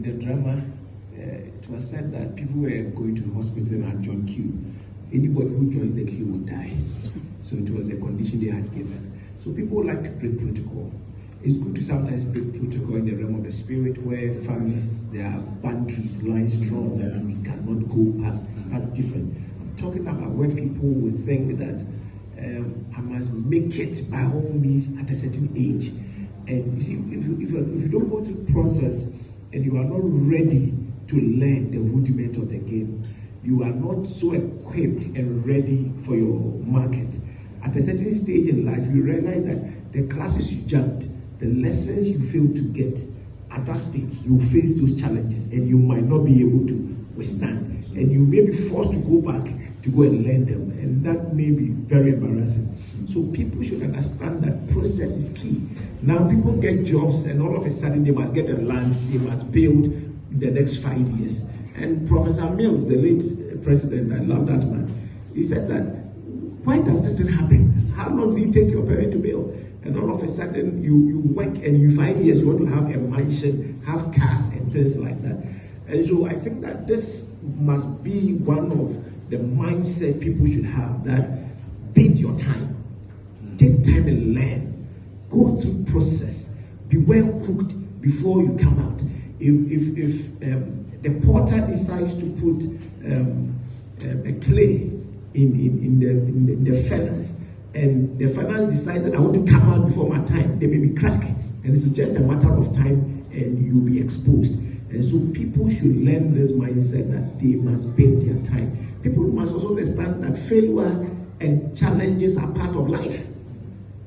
in the drama, it was said that people were going to the hospital and had joined queue. Anybody who joins the queue would die. So it was the condition they had given. So people like to break protocol. It's good to sometimes break protocol in the realm of the spirit, where families, there are boundaries lying strong that we cannot go past. That's different. I'm talking about where people will think that I must make it by all means at a certain age. And you see, if you don't go through the process and you are not ready to learn the rudiment of the game, you are not so equipped and ready for your market. At a certain stage in life, you realize that the classes you jumped, the lessons you failed to get, at that stage, you face those challenges and you might not be able to withstand. And you may be forced to go back to go and learn them. And that may be very embarrassing. So people should understand that process is key. Now people get jobs and all of a sudden they must get a land, they must build in the next 5 years. And Professor Mills, the late president, I love that man, he said that, why does this thing happen? How long did it take your parent to build? And all of a sudden you work and in 5 years you want to have a mansion, have cars and things like that. And so I think that this must be one of the mindset people should have, that bid your time. Take time and learn. Go through process. Be well cooked before you come out. If the potter decides to put a clay in the furnace, and the furnace decides that I want to come out before my time, they may be cracked. And it's just a matter of time and you'll be exposed. And so people should learn this mindset that they must bid their time. People must also understand that failure and challenges are part of life.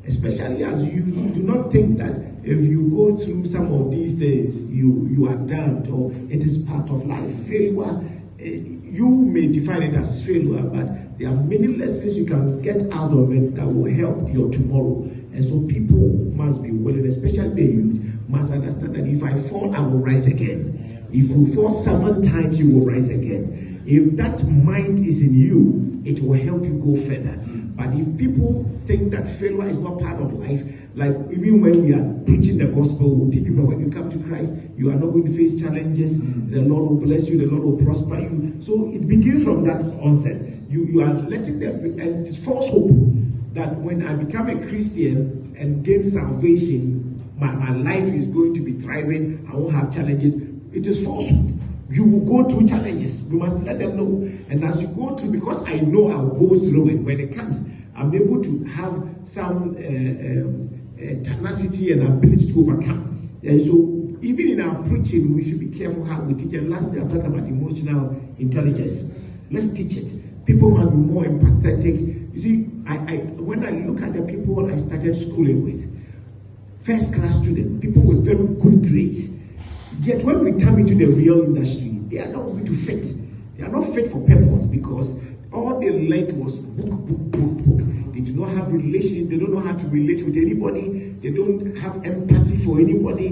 Especially as you do not think that if you go through some of these things, you are damned, or it is part of life. Failure, you may define it as failure, but there are many lessons you can get out of it that will help your tomorrow. And so people must be willing, especially the youth, must understand that if I fall, I will rise again. If you fall 7 times, you will rise again. If that mind is in you, it will help you go further. But if people think that failure is not part of life, like even when we are preaching the gospel, we teach people when you come to Christ, you are not going to face challenges. The Lord will bless you, the Lord will prosper you. So it begins from that onset. You are letting them, and it's false hope that when I become a Christian and gain salvation, my life is going to be thriving, I won't have challenges. It is false hope. You will go through challenges. We must let them know. And as you go through, because I know I will go through it, when it comes, I'm able to have some tenacity and ability to overcome. And so, even in our preaching, we should be careful how we teach. And lastly, I'm talking about emotional intelligence. Let's teach it. People must be more empathetic. You see, when I look at the people I started schooling with, first class students, people with very good grades. Yet when we come into the real industry, they are not going to fit. They are not fit for purpose, because all they learned was book. They do not have relations. They don't know how to relate with anybody. They don't have empathy for anybody.